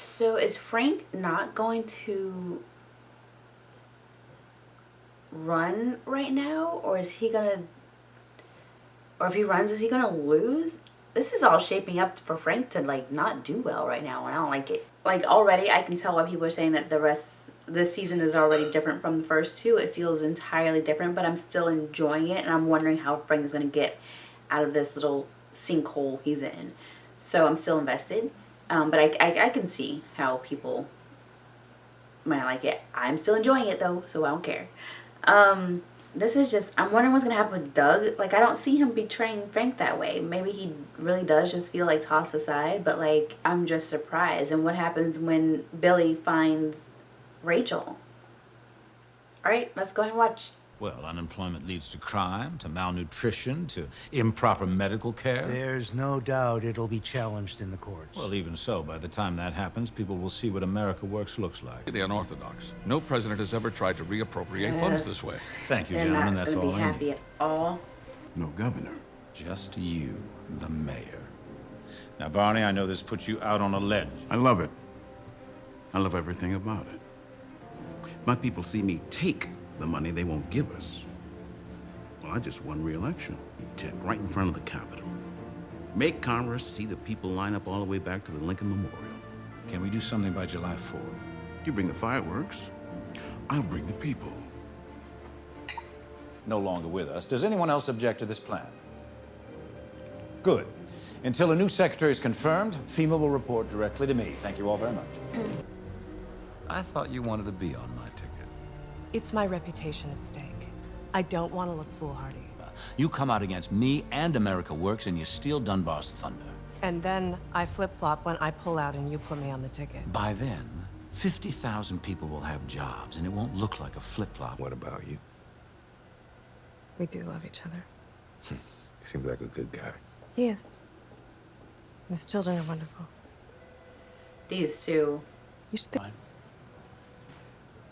So is Frank not going to run right now, or is he gonna, or if he runs, is he gonna lose? This is all shaping up for Frank to like not do well right now, and I don't like it. Like already I can tell why people are saying that this season is already different from the first two. It feels entirely different, but I'm still enjoying it, and I'm wondering how Frank is gonna get out of this little sinkhole he's in. So I'm still invested, but I can see how people might not like it. I'm still enjoying it though, so I don't care. This is just, I'm wondering what's gonna happen with Doug. Like, I don't see him betraying Frank that way. Maybe he really does just feel like tossed aside, but like, I'm just surprised. And what happens when Billy finds Rachel? All right, let's go ahead and watch. Well, unemployment leads to crime, to malnutrition, to improper medical care. There's no doubt it'll be challenged in the courts. Well, even so, by the time that happens, people will see what America Works looks like. The unorthodox. No president has ever tried to reappropriate funds this way. Thank you, They're gentlemen. not That's gonna all be I happy need. at all. No governor. Just you, the mayor. Now, Barney, I know this puts you out on a ledge. I love it. I love everything about it. My people see me take the money they won't give us. Well, I just won re-election. Right in front of the Capitol. Make Congress see the people line up all the way back to the Lincoln Memorial. Can we do something by July 4th? You bring the fireworks, I'll bring the people. No longer with us. Does anyone else object to this plan? Good. Until a new secretary is confirmed, FEMA will report directly to me. Thank you all very much. I thought you wanted to be on my ticket. It's my reputation at stake. I don't want to look foolhardy. You come out against me and America Works and you steal Dunbar's thunder. And then I flip-flop when I pull out and you put me on the ticket. By then, 50,000 people will have jobs and it won't look like a flip-flop. What about you? We do love each other. He seems like a good guy. He is. His children are wonderful. These two. You should think.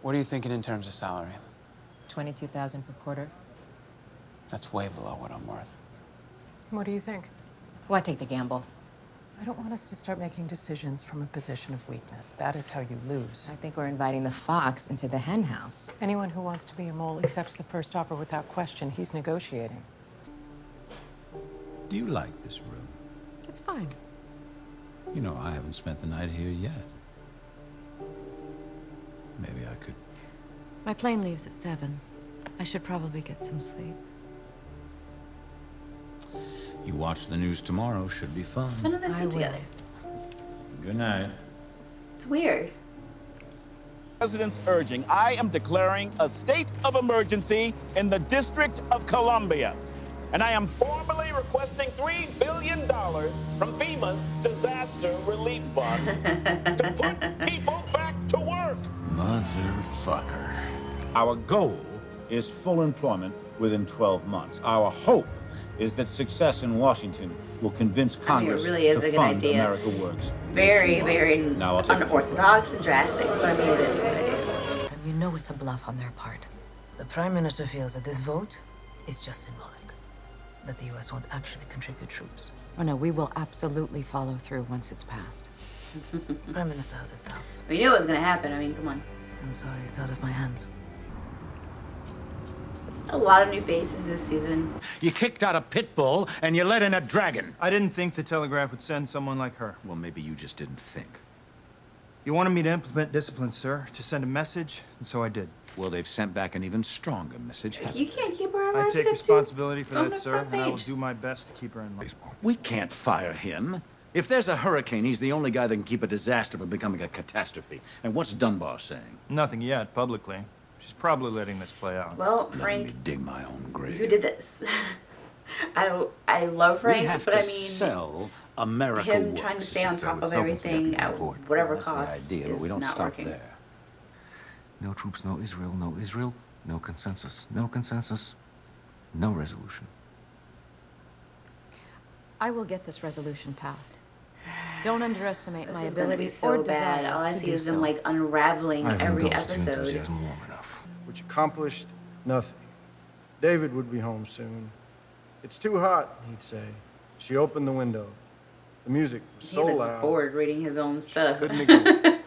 What are you thinking in terms of salary? 22,000 per quarter. That's way below what I'm worth. What do you think? Why take the gamble? I don't want us to start making decisions from a position of weakness. That is how you lose. I think we're inviting the fox into the hen house. Anyone who wants to be a mole accepts the first offer without question. He's negotiating. Do you like this room? It's fine. You know, I haven't spent the night here yet. Maybe I could. My plane leaves at 7. I should probably get some sleep. You watch the news tomorrow. Should be fun. None of this I scene will. together. Good night. It's weird. President's urging, I am declaring a state of emergency in the District of Columbia. And I am formally requesting $3 billion from FEMA's Disaster Relief Fund to put people back to work. Motherfucker. Our goal is full employment within 12 months. Our hope is that success in Washington will convince Congress really is to a good fund idea. America Works. Very, very Now I'll take it from unorthodox and drastic, but I mean, it is a good idea. And you know it's a bluff on their part. The Prime Minister feels that this vote is just symbolic. That the U.S. won't actually contribute troops. Oh no, we will absolutely follow through once it's passed. Prime Minister has his doubts. We knew it was gonna happen. I mean, come on. I'm sorry, it's out of my hands. A lot of new faces this season. You kicked out a pit bull and you let in a dragon. I didn't think the Telegraph would send someone like her. Well, maybe you just didn't think. You wanted me to implement discipline, sir, to send a message, and so I did. Well, they've sent back an even stronger message. You can't keep her I around. take responsibility for on that, the sir, front and I will page. do my best to keep her in line. We can't fire him. If there's a hurricane, he's the only guy that can keep a disaster from becoming a catastrophe. And what's Dunbar saying? Nothing yet, publicly. She's probably letting this play out. Well, Letting Frank, me dig my own grave. who did this? I love Frank, we have but to I mean, sell America him Works. trying to stay on She's selling top of something everything to at people. whatever That's cost the idea, but is we don't not stop working. there. No troops, no Israel, no Israel. No consensus, no consensus. No resolution. I will get this resolution passed. Don't underestimate This my is gonna be ability so or bad. desire All I to see do is them so. like unraveling I've every indulged in episode. enthusiasm long enough. Which accomplished nothing. David would be home soon. It's too hot, he'd say. She opened the window. The music was so he looks loud. bored reading his own stuff. Couldn't ignore.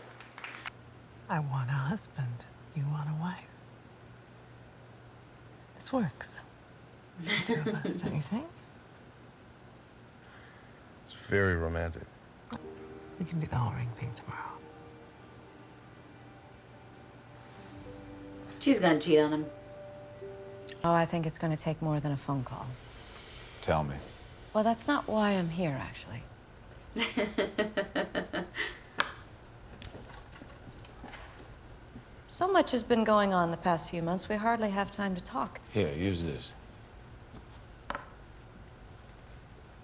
I want a husband. You want a wife. This works. The two of us, don't you think? It's very romantic. We can do the whole ring thing tomorrow. She's gonna cheat on him. Oh, I think it's going to take more than a phone call. Tell me. Well, that's not why I'm here, actually. So much has been going on the past few months, we hardly have time to talk. Here, use this.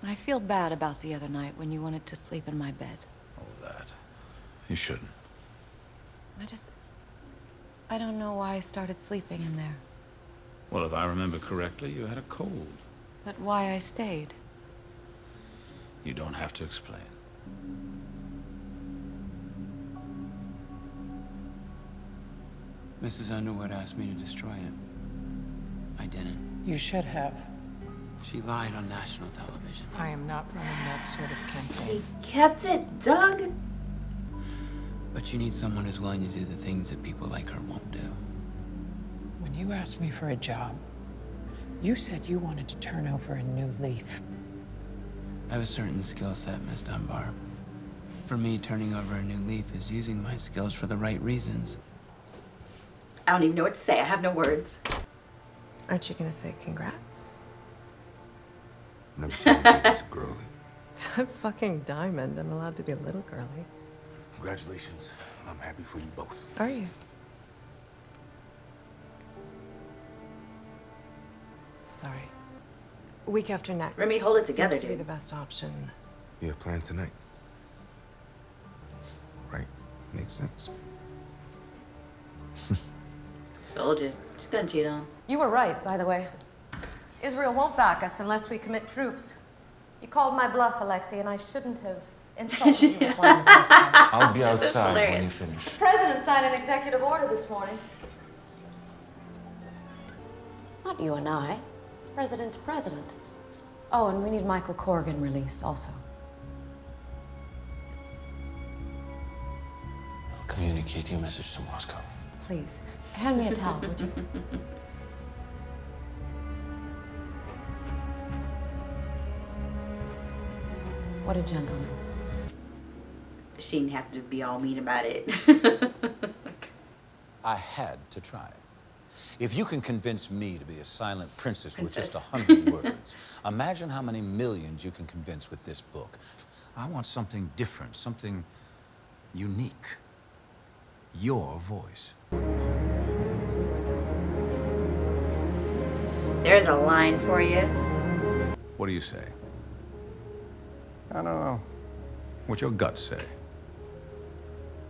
I feel bad about the other night when you wanted to sleep in my bed. Oh, that. You shouldn't. I don't know why I started sleeping in there. Well, if I remember correctly, you had a cold. But why I stayed. You don't have to explain. Mrs. Underwood asked me to destroy it. I didn't. You should have. She lied on national television. I am not running that sort of campaign. He kept it, Doug. But you need someone who's willing to do the things that people like her won't do. When you asked me for a job, you said you wanted to turn over a new leaf. I have a certain skill set, Miss Dunbar. For me, turning over a new leaf is using my skills for the right reasons. I don't even know what to say. I have no words. Aren't you gonna say congrats? Never seen anything as girly. I'm fucking Diamond. I'm allowed to be a little girly. Congratulations. I'm happy for you both. Are you? Sorry. Week after next. Remy, hold it together, Seems to be dude. the best option. You have plans tonight? Right. Makes sense. Told you. She's gonna cheat on him. You were right, by the way. Israel won't back us unless we commit troops. You called my bluff, Alexei, and I shouldn't have insulted you with one in the first place. I'll be outside when you finish. The President signed an executive order this morning. Not you and I. President to president. Oh, and we need Michael Corrigan released also. I'll communicate your message to Moscow. Please, hand me a towel, would you? What a gentleman. She didn't have to be all mean about it. I had to try it. If you can convince me to be a silent princess with just 100 words, imagine how many millions you can convince with this book. I want something different, something unique. Your voice. There's a line for you. What do you say? I don't know. What's your gut say?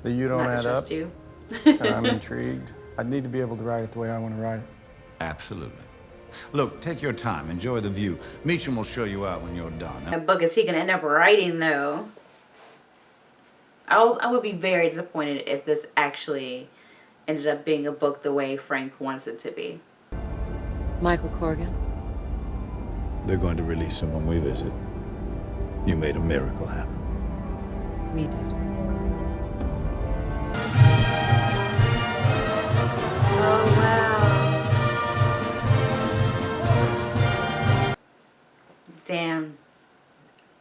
That you don't Not to add trust up. you. And I'm intrigued. I need to be able to write it the way I want to write it. Absolutely. Look, take your time. Enjoy the view. Meacham will show you out when you're done. What book is he gonna end up writing, though? I would be very disappointed if this actually ended up being a book the way Frank wants it to be. Michael Corrigan? They're going to release him when we visit. You made a miracle happen. We did. Oh, wow. Damn.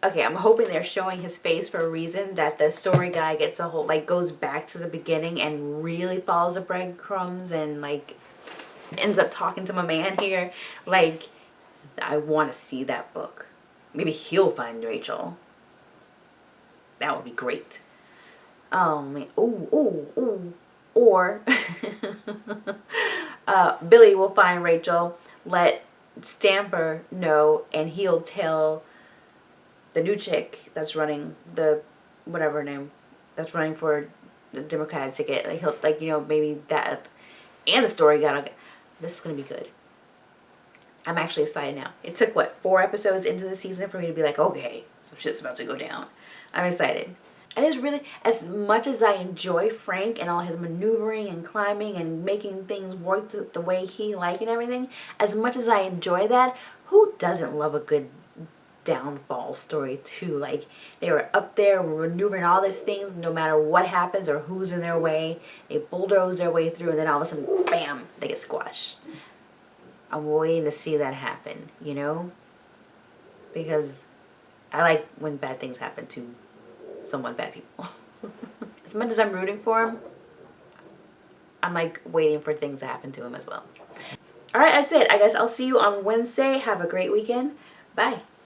Okay, I'm hoping they're showing his face for a reason, that the story guy gets a whole, like, goes back to the beginning and really follows the breadcrumbs and, like, ends up talking to my man here. Like, I want to see that book. Maybe he'll find Rachel. That would be great. Oh, man. Ooh. Or Billy will find Rachel, let Stamper know, and he'll tell the new chick that's running the whatever name that's running for the Democratic ticket. Like he'll, like, you know, maybe that, and the story got. This is gonna be good. I'm actually excited now. It took what, 4 episodes into the season for me to be like, okay, some shit's about to go down. I'm excited. It is really, as much as I enjoy Frank and all his maneuvering and climbing and making things work the way he like and everything, as much as I enjoy that, who doesn't love a good downfall story too. Like, they were up there maneuvering all these things, no matter what happens or who's in their way. They bulldoze their way through, and then all of a sudden, bam, they get squashed. I'm waiting to see that happen, you know? Because I like when bad things happen to somewhat bad people. As much as I'm rooting for him, I'm like waiting for things to happen to him as well. Alright, that's it. I guess I'll see you on Wednesday. Have a great weekend. Bye.